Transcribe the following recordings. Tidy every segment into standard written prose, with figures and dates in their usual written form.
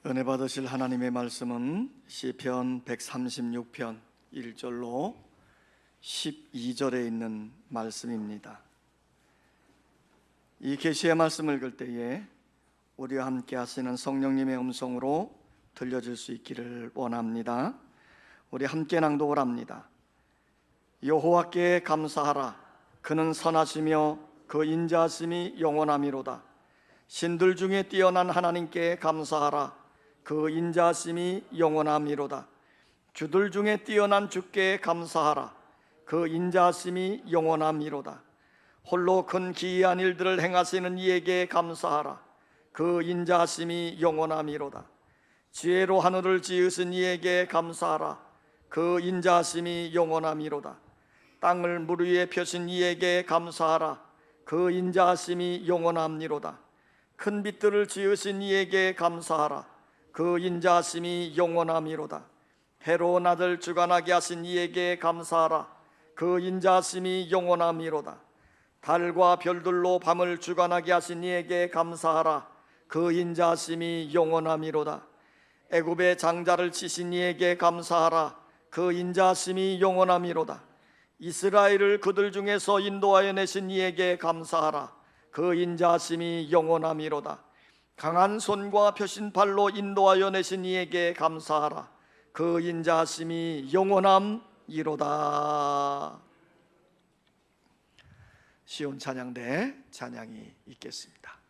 은혜 받으실 하나님의 말씀은 시편 136편 1절로 12절에 있는 말씀입니다. 이 계시의 말씀을 읽을 때에 우리와 함께 하시는 성령님의 음성으로 들려줄 수 있기를 원합니다. 우리 함께 낭독을 합니다. 여호와께 감사하라. 그는 선하시며 그 인자하심이 영원하미로다. 신들 중에 뛰어난 하나님께 감사하라. 그 인자하심이 영원하미로다. 주들 중에 뛰어난 주께 감사하라. 그 인자하심이 영원하미로다. 홀로 큰 기이한 일들을 행하시는 이에게 감사하라. 그 인자하심이 영원하미로다. 지혜로 하늘을 지으신 이에게 감사하라. 그 인자하심이 영원하미로다. 땅을 물 위에 펴신 이에게 감사하라. 그 인자하심이 영원하미로다. 큰 빛들을 지으신 이에게 감사하라. 그 인자하심이 영원하미로다. 해로 낮을 주관하게 하신 이에게 감사하라. 그 인자하심이 영원하미로다. 달과 별들로 밤을 주관하게 하신 이에게 감사하라. 그 인자하심이 영원하미로다. 애굽의 장자를 치신 이에게 감사하라. 그 인자하심이 영원하미로다. 이스라엘을 그들 중에서 인도하여 내신 이에게 감사하라. 그 인자하심이 영원하미로다. 강한 손과 펴신 팔로 인도하여 내신 이에게 감사하라. 그 인자하심이 영원함이로다. 시온 찬양대 찬양이 있겠습니다.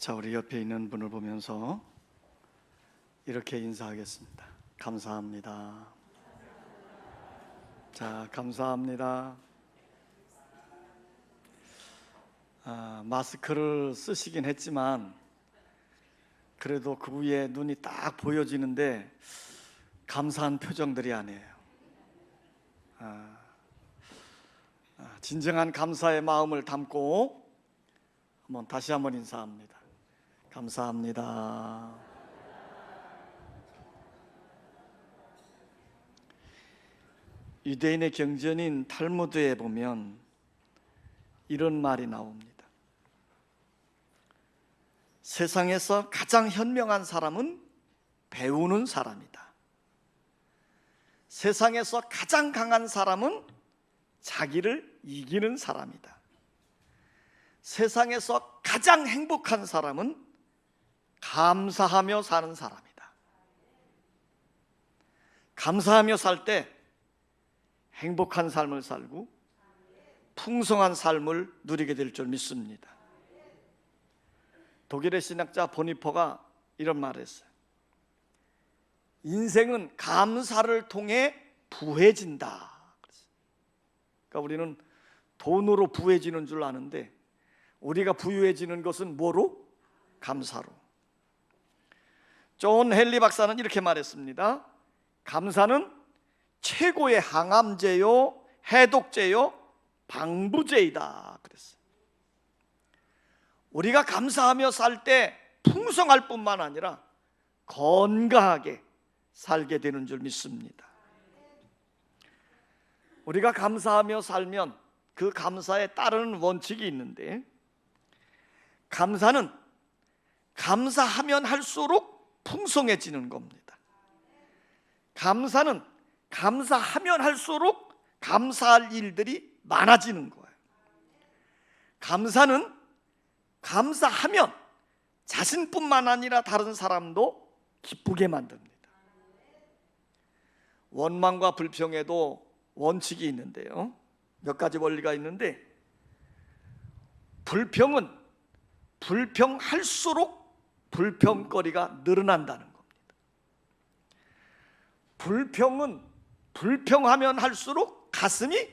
자, 우리 옆에 있는 분을 보면서 이렇게 인사하겠습니다. 감사합니다. 자, 감사합니다. 마스크를 쓰시긴 했지만 그래도 그 위에 눈이 딱 보여지는데 감사한 표정들이 아니에요. 진정한 감사의 마음을 담고 다시 한번 인사합니다. 감사합니다. 유대인의 경전인 탈무드에 보면 이런 말이 나옵니다. 세상에서 가장 현명한 사람은 배우는 사람이다. 세상에서 가장 강한 사람은 자기를 이기는 사람이다. 세상에서 가장 행복한 사람은 감사하며 사는 사람이다. 감사하며 살 때 행복한 삶을 살고 풍성한 삶을 누리게 될 줄 믿습니다. 독일의 신학자 보니퍼가 이런 말을 했어요. 인생은 감사를 통해 부해진다. 그러니까 우리는 돈으로 부해지는 줄 아는데 우리가 부유해지는 것은 뭐로? 감사로. 존 헨리 박사는 이렇게 말했습니다. 감사는 최고의 항암제요, 해독제요, 방부제이다 그랬어요. 우리가 감사하며 살 때 풍성할 뿐만 아니라 건강하게 살게 되는 줄 믿습니다. 우리가 감사하며 살면 그 감사에 따르는 원칙이 있는데, 감사는 감사하면 할수록 풍성해지는 겁니다. 감사는 감사하면 할수록 감사할 일들이 많아지는 거예요. 감사는 감사하면 자신뿐만 아니라 다른 사람도 기쁘게 만듭니다. 원망과 불평에도 원칙이 있는데요, 몇 가지 원리가 있는데, 불평은 불평할수록 불평거리가 늘어난다는 겁니다. 불평은 불평하면 할수록 가슴이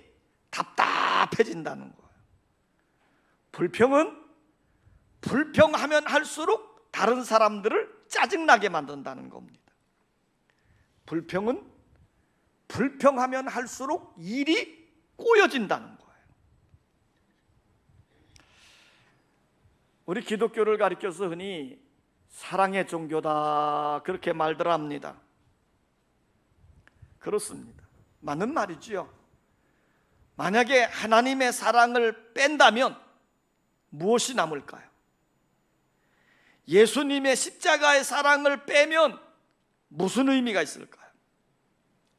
답답해진다는 거예요. 불평은 불평하면 할수록 다른 사람들을 짜증나게 만든다는 겁니다. 불평은 불평하면 할수록 일이 꼬여진다는 거예요. 우리 기독교를 가리켜서 흔히 사랑의 종교다 그렇게 말들 합니다. 그렇습니다. 맞는 말이지요. 만약에 하나님의 사랑을 뺀다면 무엇이 남을까요? 예수님의 십자가의 사랑을 빼면 무슨 의미가 있을까요?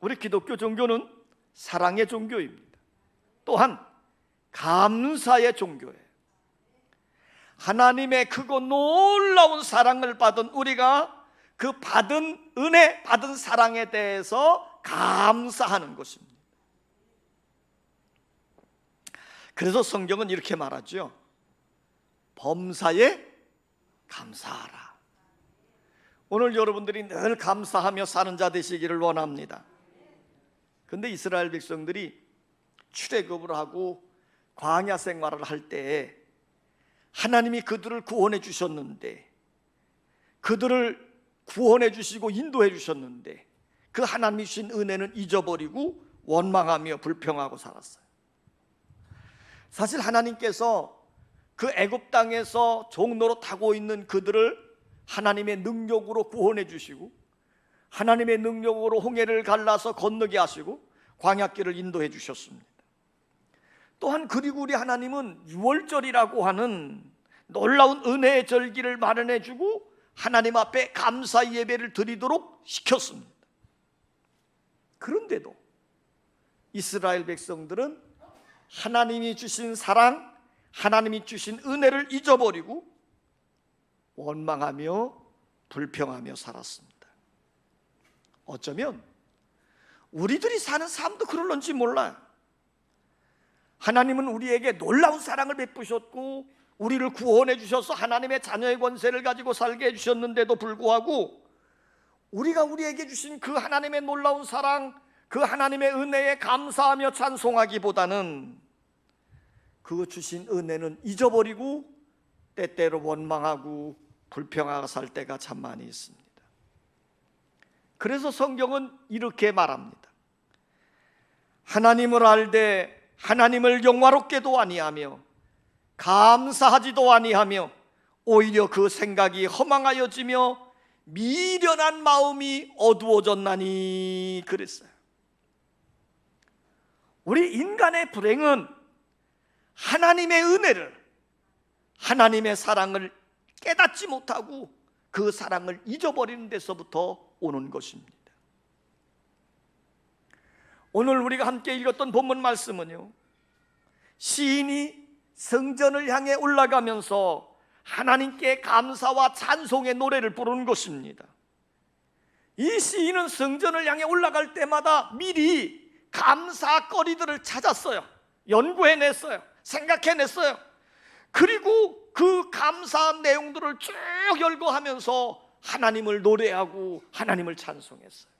우리 기독교 종교는 사랑의 종교입니다. 또한 감사의 종교예요. 하나님의 크고 놀라운 사랑을 받은 우리가 그 받은 은혜, 받은 사랑에 대해서 감사하는 것입니다. 그래서 성경은 이렇게 말하죠. 범사에 감사하라. 오늘 여러분들이 늘 감사하며 사는 자 되시기를 원합니다. 그런데 이스라엘 백성들이 출애굽을 하고 광야 생활을 할 때 하나님이 그들을 구원해 주셨는데, 그들을 구원해 주시고 인도해 주셨는데 그 하나님이 주신 은혜는 잊어버리고 원망하며 불평하고 살았어요. 사실 하나님께서 그 애굽 땅에서 종노릇하고 있는 그들을 하나님의 능력으로 구원해 주시고 하나님의 능력으로 홍해를 갈라서 건너게 하시고 광야길을 인도해 주셨습니다. 또한 그리고 우리 하나님은 유월절이라고 하는 놀라운 은혜의 절기를 마련해 주고 하나님 앞에 감사 예배를 드리도록 시켰습니다. 그런데도 이스라엘 백성들은 하나님이 주신 사랑, 하나님이 주신 은혜를 잊어버리고 원망하며 불평하며 살았습니다. 어쩌면 우리들이 사는 삶도 그럴런지 몰라요. 하나님은 우리에게 놀라운 사랑을 베푸셨고 우리를 구원해 주셔서 하나님의 자녀의 권세를 가지고 살게 해주셨는데도 불구하고 우리가 우리에게 주신 그 하나님의 놀라운 사랑, 그 하나님의 은혜에 감사하며 찬송하기보다는 그 주신 은혜는 잊어버리고 때때로 원망하고 불평하고 살 때가 참 많이 있습니다. 그래서 성경은 이렇게 말합니다. 하나님을 알되 하나님을 영화롭게도 아니하며 감사하지도 아니하며 오히려 그 생각이 허망하여지며 미련한 마음이 어두워졌나니 그랬어요. 우리 인간의 불행은 하나님의 은혜를, 하나님의 사랑을 깨닫지 못하고 그 사랑을 잊어버리는 데서부터 오는 것입니다. 오늘 우리가 함께 읽었던 본문 말씀은요, 시인이 성전을 향해 올라가면서 하나님께 감사와 찬송의 노래를 부르는 것입니다. 이 시인은 성전을 향해 올라갈 때마다 미리 감사거리들을 찾았어요. 연구해냈어요. 생각해냈어요. 그리고 그 감사한 내용들을 쭉 열거하면서 하나님을 노래하고 하나님을 찬송했어요.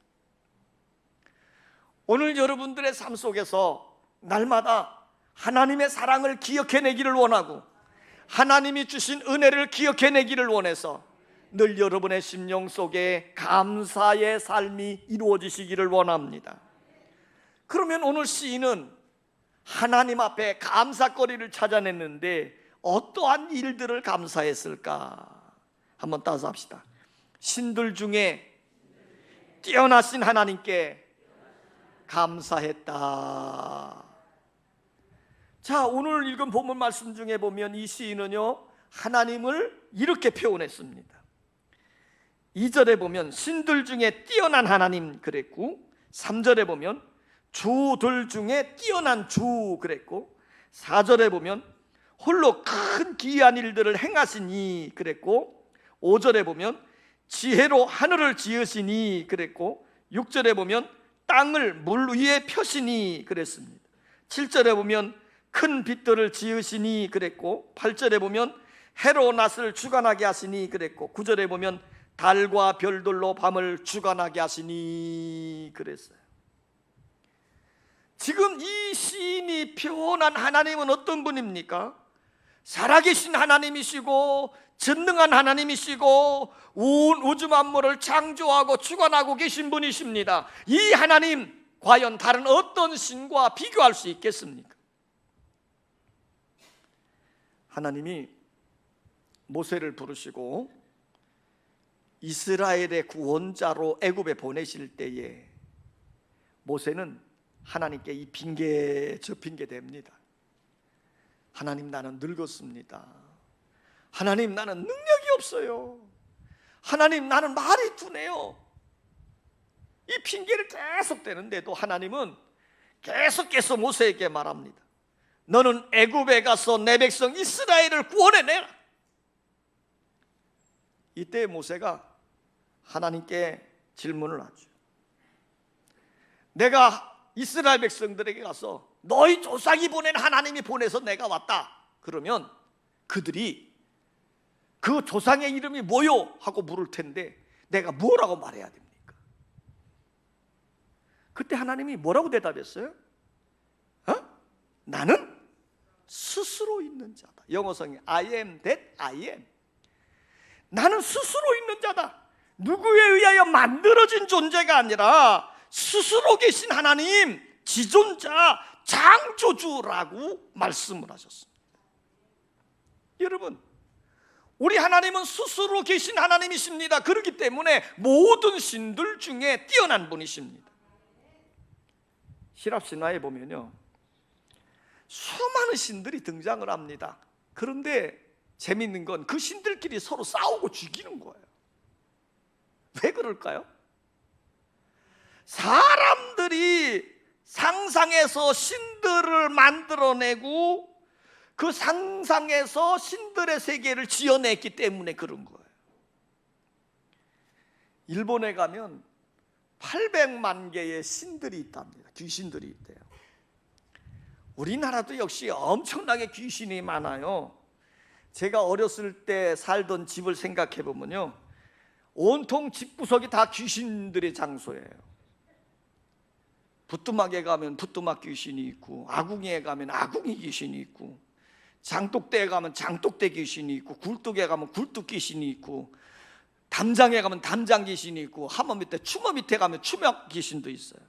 오늘 여러분들의 삶 속에서 날마다 하나님의 사랑을 기억해내기를 원하고 하나님이 주신 은혜를 기억해내기를 원해서 늘 여러분의 심령 속에 감사의 삶이 이루어지시기를 원합니다. 그러면 오늘 시인은 하나님 앞에 감사거리를 찾아냈는데 어떠한 일들을 감사했을까? 한번 따서 합시다. 신들 중에 뛰어나신 하나님께 감사했다. 자, 오늘 읽은 본문 말씀 중에 보면 이 시인은요, 하나님을 이렇게 표현했습니다. 2절에 보면 신들 중에 뛰어난 하나님 그랬고, 3절에 보면 주들 중에 뛰어난 주 그랬고, 4절에 보면 홀로 큰 기이한 일들을 행하시니 그랬고, 5절에 보면 지혜로 하늘을 지으시니 그랬고, 6절에 보면 땅을 물 위에 펴시니 그랬습니다. 7절에 보면 큰 빛들을 지으시니 그랬고, 8절에 보면 해로 낮을 주관하게 하시니 그랬고, 9절에 보면 달과 별들로 밤을 주관하게 하시니 그랬어요. 지금 이 시인이 표현한 하나님은 어떤 분입니까? 살아계신 하나님이시고 전능한 하나님이시고 온 우주 만물을 창조하고 주관하고 계신 분이십니다. 이 하나님 과연 다른 어떤 신과 비교할 수 있겠습니까? 하나님이 모세를 부르시고 이스라엘의 구원자로 애굽에 보내실 때에 모세는 하나님께 이 핑계 저 핑계 댑니다. 하나님, 나는 늙었습니다. 하나님, 나는 능력이 없어요. 하나님, 나는 말이 둔해요. 이 핑계를 계속 대는데도 하나님은 계속해서 모세에게 말합니다. 너는 애굽에 가서 내 백성 이스라엘을 구원해내라. 이때 모세가 하나님께 질문을 하죠. 내가 이스라엘 백성들에게 가서 너희 조상이 보낸 하나님이 보내서 내가 왔다 그러면 그들이 그 조상의 이름이 뭐요? 하고 물을 텐데 내가 뭐라고 말해야 됩니까? 그때 하나님이 뭐라고 대답했어요? 나는 스스로 있는 자다. 영어성이 I am that I am. 나는 스스로 있는 자다. 누구에 의하여 만들어진 존재가 아니라 스스로 계신 하나님, 지존자, 창조주라고 말씀을 하셨습니다. 여러분, 우리 하나님은 스스로 계신 하나님이십니다. 그렇기 때문에 모든 신들 중에 뛰어난 분이십니다.希腊신화에 보면요, 수많은 신들이 등장을 합니다. 그런데 재밌는 건 그 신들끼리 서로 싸우고 죽이는 거예요. 왜 그럴까요? 사람들이 상상해서 신들을 만들어내고 그 상상에서 신들의 세계를 지어냈기 때문에 그런 거예요. 일본에 가면 800만 개의 신들이 있답니다. 귀신들이 있대요. 우리나라도 역시 엄청나게 귀신이 많아요. 제가 어렸을 때 살던 집을 생각해 보면요, 온통 집구석이 다 귀신들의 장소예요. 부뚜막에 가면 부뚜막 귀신이 있고, 아궁이에 가면 아궁이 귀신이 있고, 장독대에 가면 장독대 귀신이 있고, 굴뚝에 가면 굴뚝 귀신이 있고, 담장에 가면 담장 귀신이 있고, 하모 밑에 추모 밑에 가면 추모 귀신도 있어요.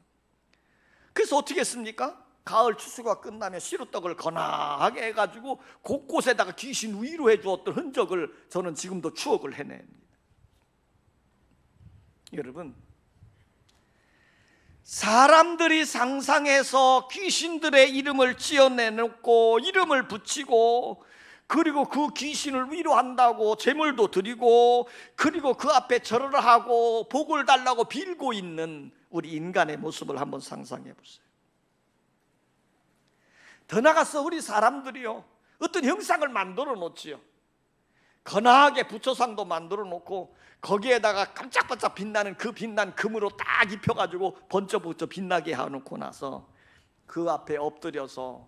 그래서 어떻게 했습니까? 가을 추수가 끝나면 시루떡을 거나하게 해가지고 곳곳에다가 귀신 위로해 주었던 흔적을 저는 지금도 추억을 해냅니다. 여러분, 사람들이 상상해서 귀신들의 이름을 지어내놓고 이름을 붙이고, 그리고 그 귀신을 위로한다고 제물도 드리고, 그리고 그 앞에 절을 하고 복을 달라고 빌고 있는 우리 인간의 모습을 한번 상상해 보세요. 더 나아가서 우리 사람들이요, 어떤 형상을 만들어 놓지요. 거나하게 부처상도 만들어 놓고 거기에다가 깜짝깜짝 빛나는 그 빛난 금으로 딱 입혀가지고 번쩍번쩍 빛나게 해놓고 나서 그 앞에 엎드려서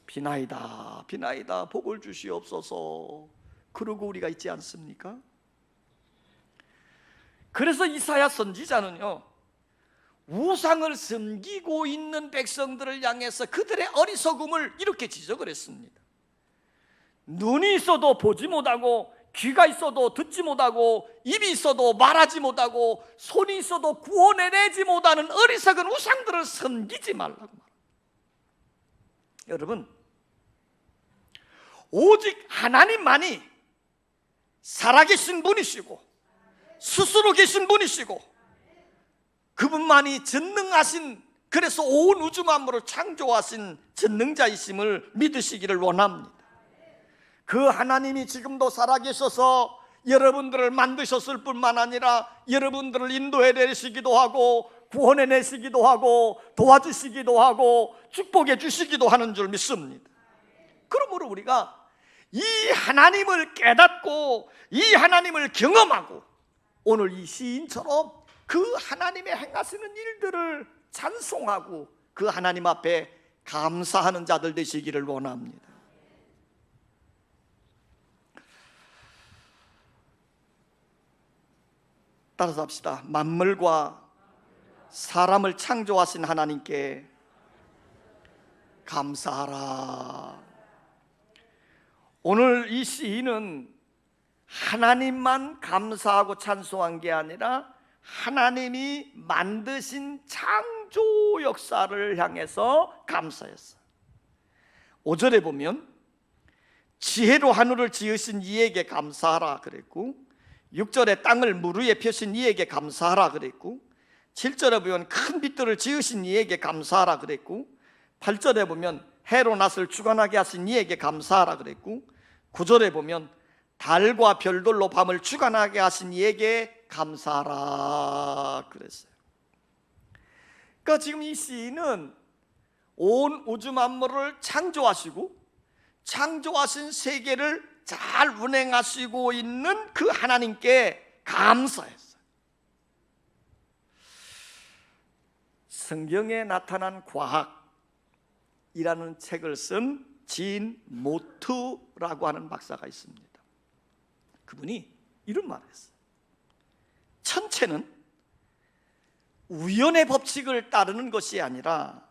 비나이다 비나이다 복을 주시옵소서 그러고 우리가 있지 않습니까? 그래서 이사야 선지자는요, 우상을 섬기고 있는 백성들을 향해서 그들의 어리석음을 이렇게 지적을 했습니다. 눈이 있어도 보지 못하고, 귀가 있어도 듣지 못하고, 입이 있어도 말하지 못하고, 손이 있어도 구원해내지 못하는 어리석은 우상들을 섬기지 말라고 말합니다. 여러분, 오직 하나님만이 살아계신 분이시고 스스로 계신 분이시고 그분만이 전능하신, 그래서 온 우주 만물을 창조하신 전능자이심을 믿으시기를 원합니다. 그 하나님이 지금도 살아계셔서 여러분들을 만드셨을 뿐만 아니라 여러분들을 인도해 내시기도 하고 구원해 내시기도 하고 도와주시기도 하고 축복해 주시기도 하는 줄 믿습니다. 그러므로 우리가 이 하나님을 깨닫고 이 하나님을 경험하고 오늘 이 시인처럼 그 하나님의 행하시는 일들을 찬송하고 그 하나님 앞에 감사하는 자들 되시기를 원합니다. 따라서 합시다. 만물과 사람을 창조하신 하나님께 감사하라. 오늘 이 시인은 하나님만 감사하고 찬송한 게 아니라 하나님이 만드신 창조 역사를 향해서 감사했어요. 5절에 보면 지혜로 하늘을 지으신 이에게 감사하라 그랬고, 6절에 땅을 물 위에 펴신 이에게 감사하라 그랬고, 7절에 보면 큰 빛들을 지으신 이에게 감사하라 그랬고, 8절에 보면 해로 낫을 주관하게 하신 이에게 감사하라 그랬고, 9절에 보면 달과 별들로 밤을 주관하게 하신 이에게 감사하라 그랬어요. 그러니까 지금 이 시인은 온 우주 만물을 창조하시고 창조하신 세계를 잘 운행하시고 있는 그 하나님께 감사했어요. 성경에 나타난 과학이라는 책을 쓴 진 모트라고 하는 박사가 있습니다. 그분이 이런 말을 했어요. 천체는 우연의 법칙을 따르는 것이 아니라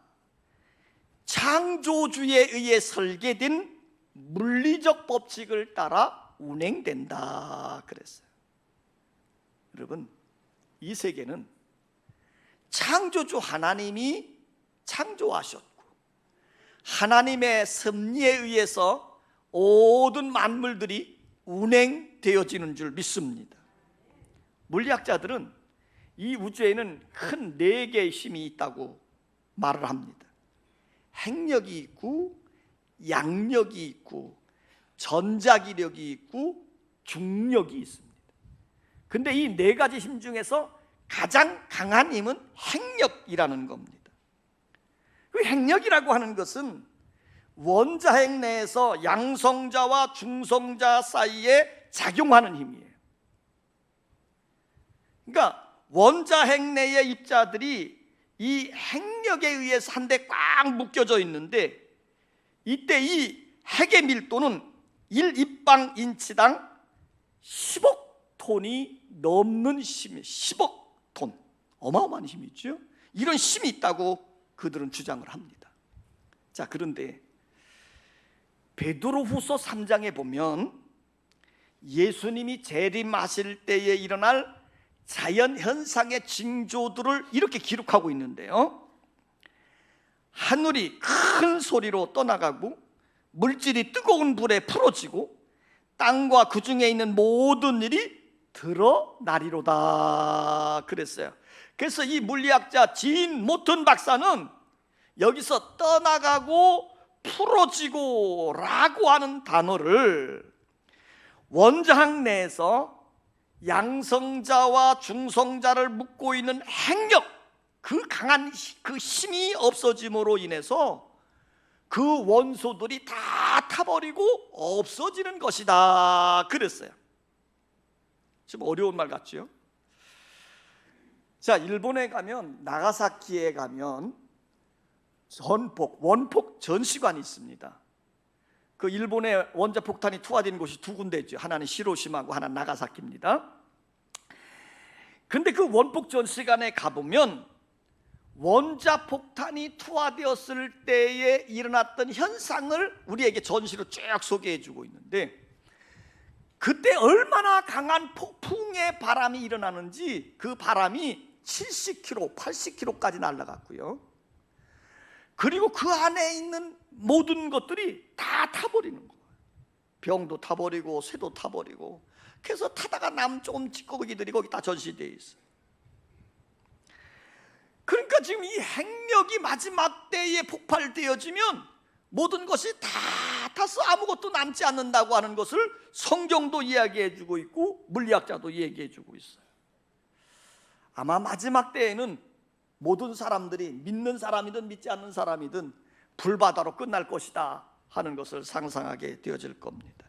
창조주에 의해 설계된 물리적 법칙을 따라 운행된다 그랬어요. 여러분, 이 세계는 창조주 하나님이 창조하셨고 하나님의 섭리에 의해서 모든 만물들이 운행되어지는 줄 믿습니다. 물리학자들은 이 우주에는 큰 4개의 힘이 있다고 말을 합니다. 핵력이 있고 양력이 있고 전자기력이 있고 중력이 있습니다. 근데 이 4가지 힘 중에서 가장 강한 힘은 핵력이라는 겁니다. 그 핵력이라고 하는 것은 원자핵 내에서 양성자와 중성자 사이에 작용하는 힘이에요. 그러니까 원자핵 내의 입자들이 이 핵력에 의해서 한데 꽉 묶여져 있는데 이때 이 핵의 밀도는 1입방인치당 10억 톤이 넘는 힘이, 10억 톤, 어마어마한 힘이 있죠. 이런 힘이 있다고 그들은 주장을 합니다. 자, 그런데 베드로후서 3장에 보면 예수님이 재림하실 때에 일어날 자연현상의 징조들을 이렇게 기록하고 있는데요, 하늘이 큰 소리로 떠나가고 물질이 뜨거운 불에 풀어지고 땅과 그 중에 있는 모든 일이 드러나리로다 그랬어요. 그래서 이 물리학자 진 모튼 박사는 여기서 떠나가고 풀어지고 라고 하는 단어를 원자학 내에서 양성자와 중성자를 묶고 있는 핵력, 그 강한 그 힘이 없어짐으로 인해서 그 원소들이 다 타버리고 없어지는 것이다 그랬어요. 좀 어려운 말 같죠? 자, 일본에 가면, 나가사키에 가면 원폭 전시관이 있습니다. 그 일본의 원자폭탄이 투하된 곳이 두 군데 있죠. 하나는 히로시마고 하나는 나가사키입니다. 근데 그 원폭 전시관에 가보면 원자폭탄이 투하되었을 때에 일어났던 현상을 우리에게 전시로 쭉 소개해 주고 있는데, 그때 얼마나 강한 폭풍의 바람이 일어나는지, 그 바람이 70km, 80km까지 날아갔고요, 그리고 그 안에 있는 모든 것들이 다 타버리는 거예요. 병도 타버리고 새도 타버리고. 그래서 타다가 남은 조금 찌꺼기들이 거기 다 전시되어 있어요. 그러니까 지금 이 핵력이 마지막 때에 폭발되어지면 모든 것이 다 타서 아무것도 남지 않는다고 하는 것을 성경도 이야기해 주고 있고 물리학자도 얘기해 주고 있어요. 아마 마지막 때에는 모든 사람들이, 믿는 사람이든 믿지 않는 사람이든 불바다로 끝날 것이다 하는 것을 상상하게 되어질 겁니다.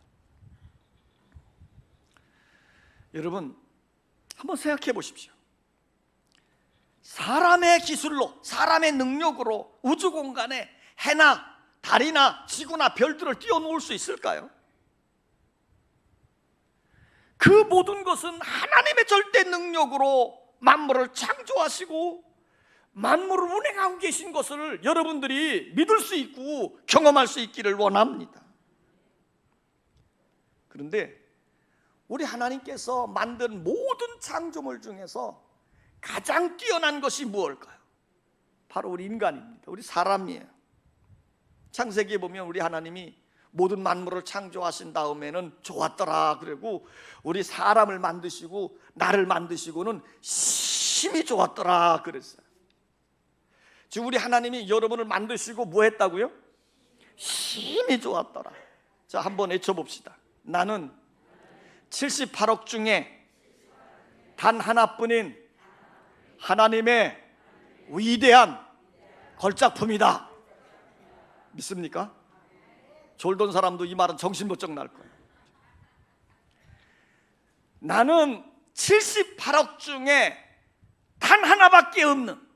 여러분, 한번 생각해 보십시오. 사람의 기술로, 사람의 능력으로 우주 공간에 해나 달이나 지구나 별들을 띄워놓을 수 있을까요? 그 모든 것은 하나님의 절대 능력으로 만물을 창조하시고 만물을 운행하고 계신 것을 여러분들이 믿을 수 있고 경험할 수 있기를 원합니다. 그런데 우리 하나님께서 만든 모든 창조물 중에서 가장 뛰어난 것이 무엇일까요? 바로 우리 인간입니다. 우리 사람이에요. 창세기에 보면 우리 하나님이 모든 만물을 창조하신 다음에는 좋았더라 그러고, 우리 사람을 만드시고 나를 만드시고는 심히 좋았더라 그랬어요. 지금 우리 하나님이 여러분을 만드시고 뭐 했다고요? 심히 좋았더라. 자, 한번 외쳐봅시다. 나는 78억 중에 단 하나뿐인 하나님의 위대한 걸작품이다. 믿습니까? 졸던 사람도 이 말은 정신번쩍 날 거예요. 나는 78억 중에 단 하나밖에 없는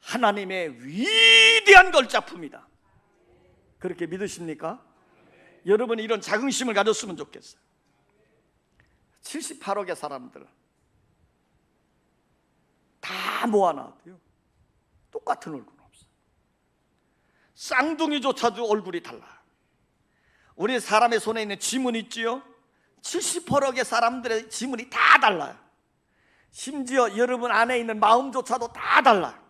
하나님의 위대한 걸작품이다. 그렇게 믿으십니까? 여러분이 이런 자긍심을 가졌으면 좋겠어요. 78억의 사람들 다 모아놔도요, 똑같은 얼굴은 없어요. 쌍둥이조차도 얼굴이 달라요. 우리 사람의 손에 있는 지문 있지요? 78억의 사람들의 지문이 다 달라요. 심지어 여러분 안에 있는 마음조차도 다 달라요.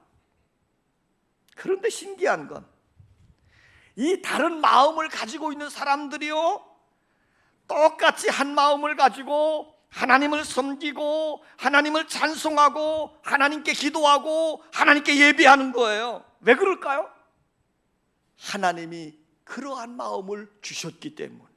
그런데 신기한 건, 이 다른 마음을 가지고 있는 사람들이요, 똑같이 한 마음을 가지고 하나님을 섬기고 하나님을 찬송하고 하나님께 기도하고 하나님께 예배하는 거예요. 왜 그럴까요? 하나님이 그러한 마음을 주셨기 때문이에요.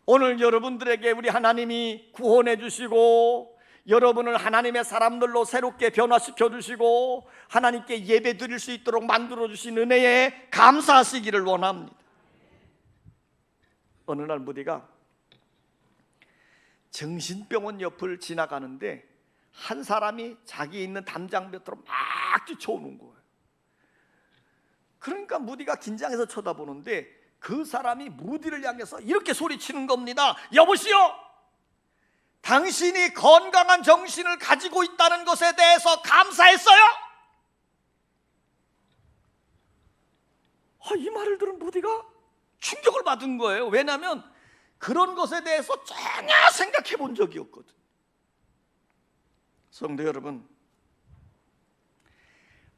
오늘 여러분들에게 우리 하나님이 구원해 주시고 여러분을 하나님의 사람들로 새롭게 변화시켜 주시고 하나님께 예배 드릴 수 있도록 만들어 주신 은혜에 감사하시기를 원합니다. 어느 날 무디가 정신병원 옆을 지나가는데 한 사람이 자기 있는 담장 볕으로 막 뛰쳐오는 거예요. 그러니까 무디가 긴장해서 쳐다보는데 그 사람이 무디를 향해서 이렇게 소리치는 겁니다. 여보시오, 당신이 건강한 정신을 가지고 있다는 것에 대해서 감사했어요? 이 말을 들은 무디가 충격을 받은 거예요. 왜냐하면 그런 것에 대해서 전혀 생각해 본 적이 없거든. 성도 여러분,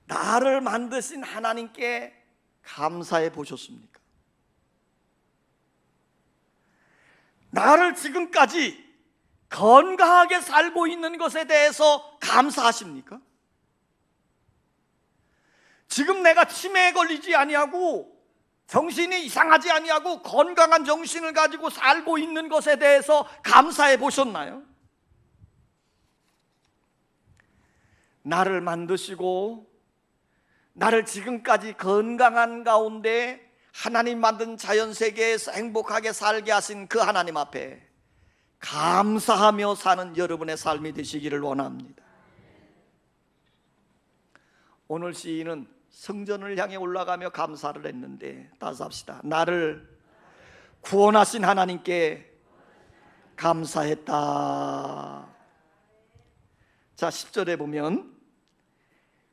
나를 만드신 하나님께 감사해 보셨습니까? 나를 지금까지 건강하게 살고 있는 것에 대해서 감사하십니까? 지금 내가 치매에 걸리지 아니하고 정신이 이상하지 아니하고 건강한 정신을 가지고 살고 있는 것에 대해서 감사해 보셨나요? 나를 만드시고 나를 지금까지 건강한 가운데 하나님 만든 자연세계에서 행복하게 살게 하신 그 하나님 앞에 감사하며 사는 여러분의 삶이 되시기를 원합니다. 오늘 시인은 성전을 향해 올라가며 감사를 했는데, 따라서 합시다. 나를 구원하신 하나님께 감사했다. 자, 10절에 보면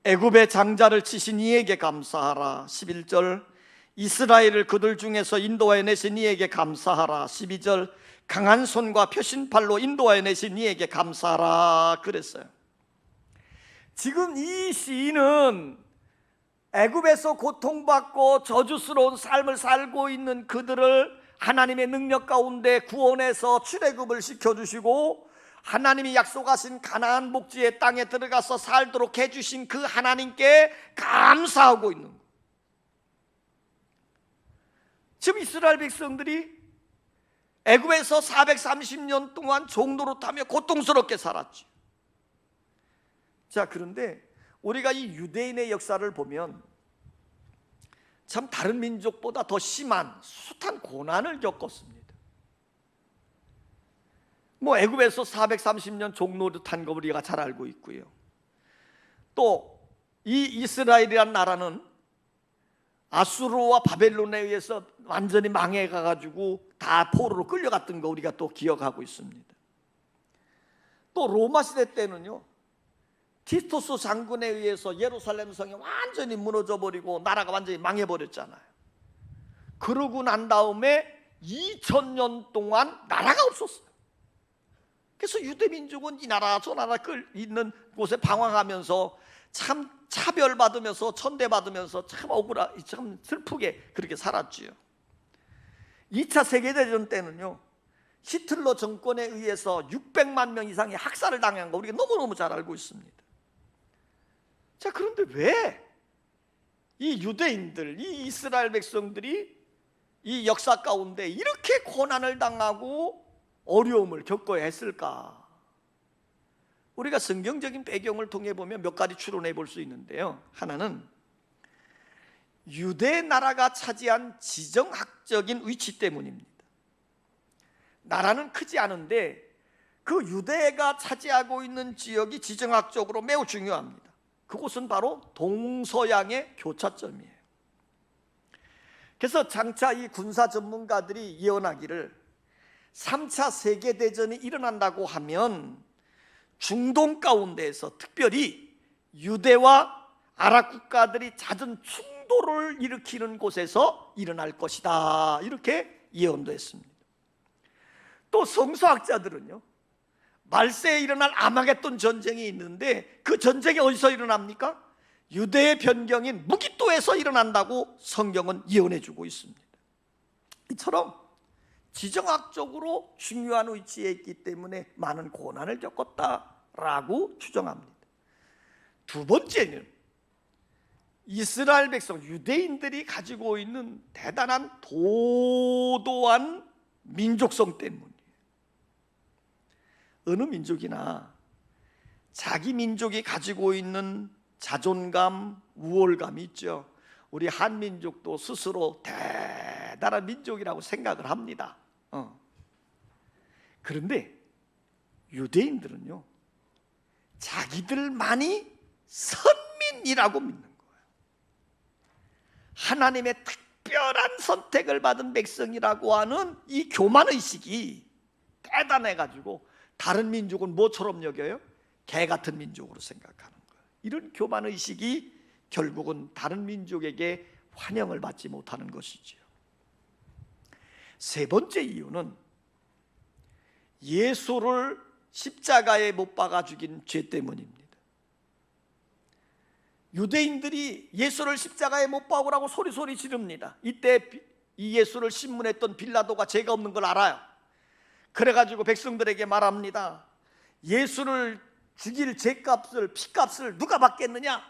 애굽의 장자를 치신 이에게 감사하라. 11절 이스라엘을 그들 중에서 인도하여 내신 이에게 감사하라. 12절 강한 손과 표신팔로 인도하여 내신 이에게 감사하라 그랬어요. 지금 이 시인은 애굽에서 고통받고 저주스러운 삶을 살고 있는 그들을 하나님의 능력 가운데 구원해서 출애굽을 시켜주시고 하나님이 약속하신 가나안 복지의 땅에 들어가서 살도록 해주신 그 하나님께 감사하고 있는 거예요. 지금 이스라엘 백성들이 애굽에서 430년 동안 종노릇하며 고통스럽게 살았죠. 자, 그런데 우리가 이 유대인의 역사를 보면 참 다른 민족보다 더 심한 숱한 고난을 겪었습니다. 애굽에서 430년 종노릇한 거 우리가 잘 알고 있고요. 또 이 이스라엘이란 나라는 아수르와 바벨론에 의해서 완전히 망해가가지고 다 포로로 끌려갔던 거 우리가 또 기억하고 있습니다. 또 로마 시대 때는요, 티토스 장군에 의해서 예루살렘 성이 완전히 무너져버리고 나라가 완전히 망해버렸잖아요. 그러고 난 다음에 2000년 동안 나라가 없었어요. 그래서 유대민족은 이 나라 저 나라 있는 곳에 방황하면서 참 차별받으면서 천대받으면서 참 슬프게 그렇게 살았지요. 2차 세계대전 때는요, 히틀러 정권에 의해서 600만 명 이상이 학살을 당한 거 우리가 너무너무 잘 알고 있습니다. 자, 그런데 왜 이 유대인들, 이 이스라엘 백성들이 이 역사 가운데 이렇게 고난을 당하고 어려움을 겪어야 했을까? 우리가 성경적인 배경을 통해 보면 몇 가지 추론해 볼 수 있는데요. 하나는 유대 나라가 차지한 지정학적인 위치 때문입니다. 나라는 크지 않은데 그 유대가 차지하고 있는 지역이 지정학적으로 매우 중요합니다. 그곳은 바로 동서양의 교차점이에요. 그래서 장차 이 군사 전문가들이 예언하기를 3차 세계대전이 일어난다고 하면 중동 가운데에서 특별히 유대와 아랍 국가들이 잦은 충돌을 일으키는 곳에서 일어날 것이다, 이렇게 예언도 했습니다. 또 성서학자들은요, 말세에 일어날 아마겟돈 전쟁이 있는데 그 전쟁이 어디서 일어납니까? 유대의 변경인 무기또에서 일어난다고 성경은 예언해주고 있습니다. 이처럼 지정학적으로 중요한 위치에 있기 때문에 많은 고난을 겪었다라고 추정합니다. 두 번째는 이스라엘 백성, 유대인들이 가지고 있는 대단한 도도한 민족성 때문이에요. 어느 민족이나 자기 민족이 가지고 있는 자존감, 우월감이 있죠. 우리 한민족도 스스로 대단한 민족이라고 생각을 합니다. 그런데 유대인들은요, 자기들만이 선민이라고 믿는 거예요. 하나님의 특별한 선택을 받은 백성이라고 하는 이 교만의식이 대단해가지고 다른 민족은 뭐처럼 여겨요? 개 같은 민족으로 생각하는 거예요. 이런 교만의식이 결국은 다른 민족에게 환영을 받지 못하는 것이지요. 세 번째 이유는 예수를 십자가에 못 박아 죽인 죄 때문입니다. 유대인들이 예수를 십자가에 못 박으라고 소리소리 지릅니다. 이때 이 예수를 신문했던 빌라도가 죄가 없는 걸 알아요. 그래가지고 백성들에게 말합니다. 예수를 죽일 죄값을, 피값을 누가 받겠느냐?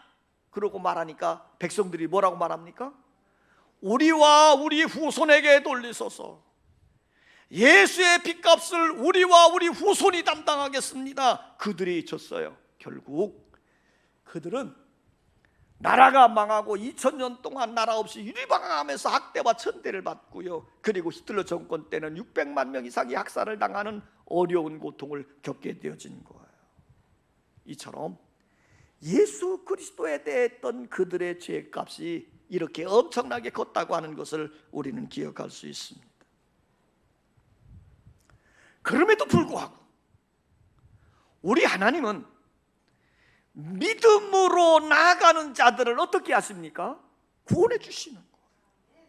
그러고 말하니까 백성들이 뭐라고 말합니까? 우리와 우리 후손에게 돌리소서. 예수의 피값을 우리와 우리 후손이 담당하겠습니다. 그들이 졌어요. 결국 그들은 나라가 망하고 2000년 동안 나라 없이 유리방황하면서 학대와 천대를 받고요. 그리고 히틀러 정권 때는 600만 명 이상이 학살을 당하는 어려운 고통을 겪게 되어진 거예요. 이처럼 예수 그리스도에 대했던 그들의 죄값이 이렇게 엄청나게 컸다고 하는 것을 우리는 기억할 수 있습니다. 그럼에도 불구하고 우리 하나님은 믿음으로 나아가는 자들을 어떻게 하십니까? 구원해 주시는 거예요.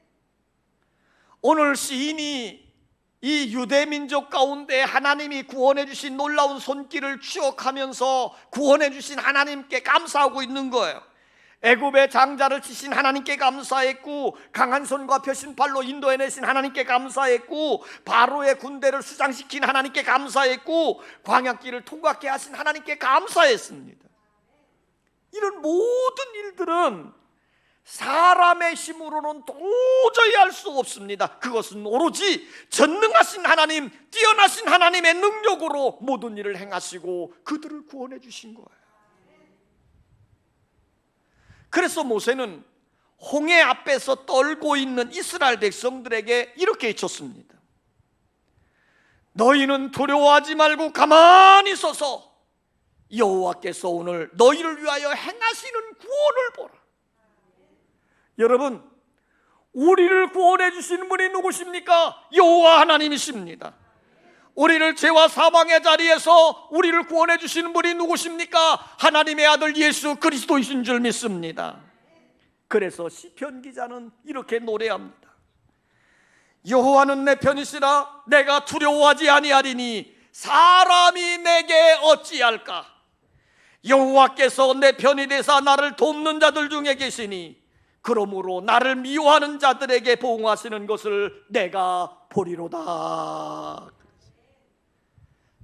오늘 시인이 이 유대민족 가운데 하나님이 구원해 주신 놀라운 손길을 추억하면서 구원해 주신 하나님께 감사하고 있는 거예요. 애굽의 장자를 치신 하나님께 감사했고, 강한 손과 펴신 팔로 인도해내신 하나님께 감사했고, 바로의 군대를 수장시킨 하나님께 감사했고, 광야길을 통과케 하신 하나님께 감사했습니다. 이런 모든 일들은 사람의 힘으로는 도저히 할 수 없습니다. 그것은 오로지 전능하신 하나님, 뛰어나신 하나님의 능력으로 모든 일을 행하시고 그들을 구원해 주신 거예요. 그래서 모세는 홍해 앞에서 떨고 있는 이스라엘 백성들에게 이렇게 외쳤습니다. 너희는 두려워하지 말고 가만히 서서 여호와께서 오늘 너희를 위하여 행하시는 구원을 보라. 여러분, 우리를 구원해 주시는 분이 누구십니까? 여호와 하나님이십니다. 우리를 죄와 사망의 자리에서 우리를 구원해 주시는 분이 누구십니까? 하나님의 아들 예수 그리스도이신 줄 믿습니다. 그래서 시편 기자는 이렇게 노래합니다. 여호와는 내 편이시라 내가 두려워하지 아니하리니 사람이 내게 어찌할까? 여호와께서 내 편이 되사 나를 돕는 자들 중에 계시니 그러므로 나를 미워하는 자들에게 보응하시는 것을 내가 보리로다.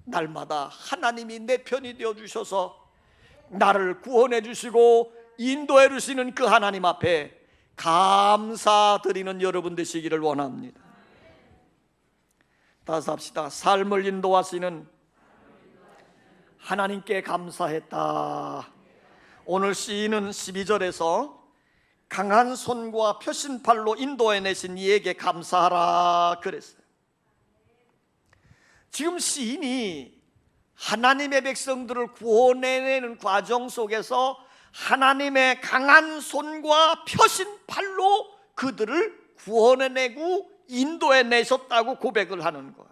날마다 하나님이 내 편이 되어주셔서 나를 구원해 주시고 인도해 주시는 그 하나님 앞에 감사드리는 여러분 되시기를 원합니다. 다시 합시다. 삶을 인도하시는 하나님께 감사했다. 오늘 시인은 12절에서 강한 손과 펴신 팔로 인도해내신 이에게 감사하라 그랬어요. 지금 시인이 하나님의 백성들을 구원해내는 과정 속에서 하나님의 강한 손과 펴신 팔로 그들을 구원해내고 인도해내셨다고 고백을 하는 거예요.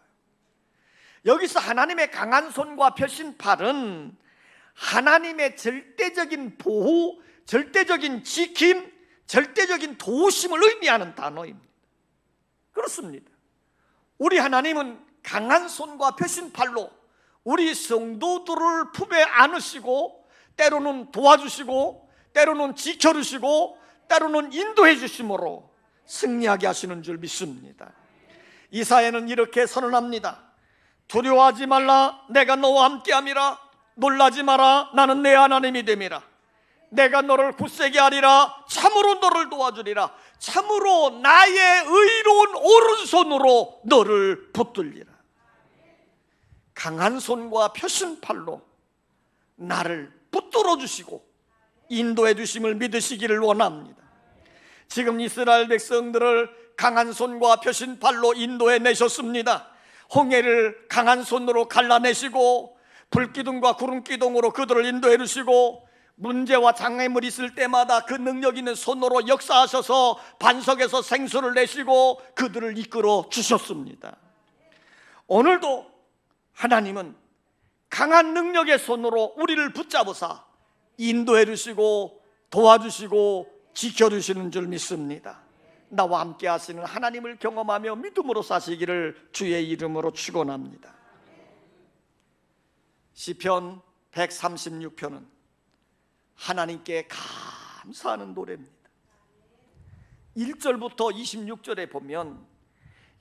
여기서 하나님의 강한 손과 펴신 팔은 하나님의 절대적인 보호, 절대적인 지킴, 절대적인 도우심을 의미하는 단어입니다. 그렇습니다. 우리 하나님은 강한 손과 펴신 팔로 우리 성도들을 품에 안으시고 때로는 도와주시고 때로는 지켜주시고 때로는 인도해 주심으로 승리하게 하시는 줄 믿습니다. 이사야는 이렇게 선언합니다. 두려워하지 말라 내가 너와 함께함이라. 놀라지 마라 나는 내 하나님이 됨이라. 내가 너를 굳세게 하리라. 참으로 너를 도와주리라. 참으로 나의 의로운 오른손으로 너를 붙들리라. 강한 손과 펴신 팔로 나를 붙들어 주시고 인도해 주심을 믿으시기를 원합니다. 지금 이스라엘 백성들을 강한 손과 펴신 팔로 인도해 내셨습니다. 홍해를 강한 손으로 갈라내시고 불기둥과 구름기둥으로 그들을 인도해 주시고 문제와 장애물이 있을 때마다 그 능력 있는 손으로 역사하셔서 반석에서 생수를 내시고 그들을 이끌어 주셨습니다. 오늘도 하나님은 강한 능력의 손으로 우리를 붙잡으사 인도해 주시고 도와주시고 지켜주시는 줄 믿습니다. 나와 함께 하시는 하나님을 경험하며 믿음으로 사시기를 주의 이름으로 축원합니다. 시편 136편은 하나님께 감사하는 노래입니다. 1절부터 26절에 보면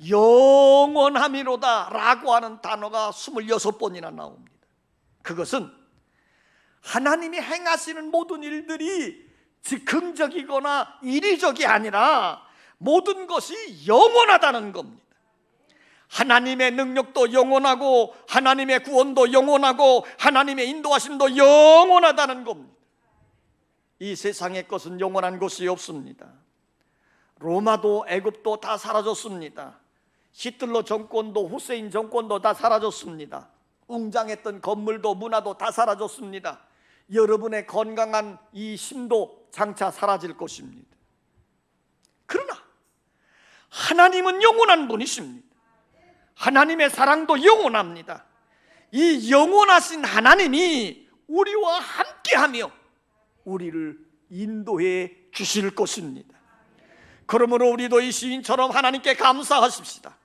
영원함이로다 라고 하는 단어가 26번이나 나옵니다. 그것은 하나님이 행하시는 모든 일들이 즉흥적이거나 이리적이 아니라 모든 것이 영원하다는 겁니다. 하나님의 능력도 영원하고 하나님의 구원도 영원하고 하나님의 인도하심도 영원하다는 겁니다. 이 세상의 것은 영원한 것이 없습니다. 로마도 애굽도 다 사라졌습니다. 히틀러 정권도 후세인 정권도 다 사라졌습니다. 웅장했던 건물도 문화도 다 사라졌습니다. 여러분의 건강한 이 심도 장차 사라질 것입니다. 그러나 하나님은 영원한 분이십니다. 하나님의 사랑도 영원합니다. 이 영원하신 하나님이 우리와 함께하며 우리를 인도해 주실 것입니다. 그러므로 우리도 이 시인처럼 하나님께 감사하십시다.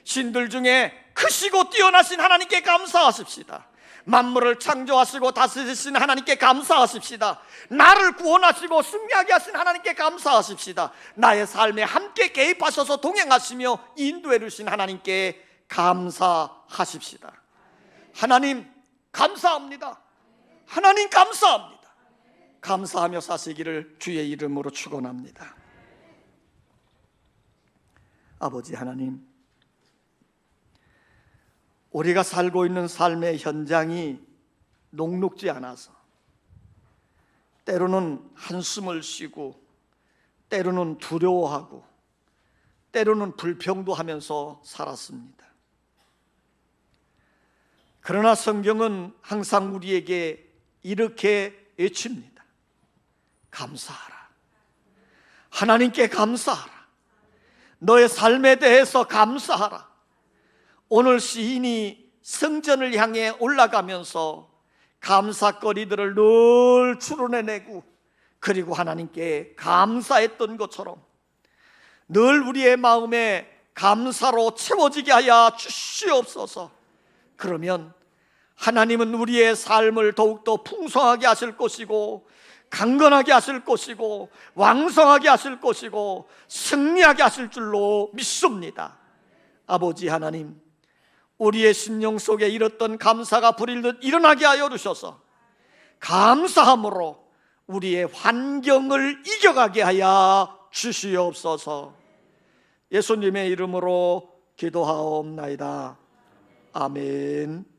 신들 중에 크시고 뛰어나신 하나님께 감사하십시다. 만물을 창조하시고 다스리신 하나님께 감사하십시다. 나를 구원하시고 승리하게 하신 하나님께 감사하십시다. 나의 삶에 함께 개입하셔서 동행하시며 인도해 주신 하나님께 감사하십시다. 하나님 감사합니다. 하나님 감사합니다. 감사하며 사시기를 주의 이름으로 축원합니다. 아버지 하나님, 우리가 살고 있는 삶의 현장이 녹록지 않아서 때로는 한숨을 쉬고 때로는 두려워하고 때로는 불평도 하면서 살았습니다. 그러나 성경은 항상 우리에게 이렇게 외칩니다. 감사하라. 하나님께 감사하라. 너의 삶에 대해서 감사하라. 오늘 시인이 성전을 향해 올라가면서 감사거리들을 늘 추론해내고 그리고 하나님께 감사했던 것처럼 늘 우리의 마음에 감사로 채워지게 하여 주시옵소서. 그러면 하나님은 우리의 삶을 더욱더 풍성하게 하실 것이고 강건하게 하실 것이고 왕성하게 하실 것이고 승리하게 하실 줄로 믿습니다. 아버지 하나님, 우리의 심령 속에 잃었던 감사가 불일듯 일어나게 하여 주셔서 감사함으로 우리의 환경을 이겨가게 하여 주시옵소서. 예수님의 이름으로 기도하옵나이다. 아멘.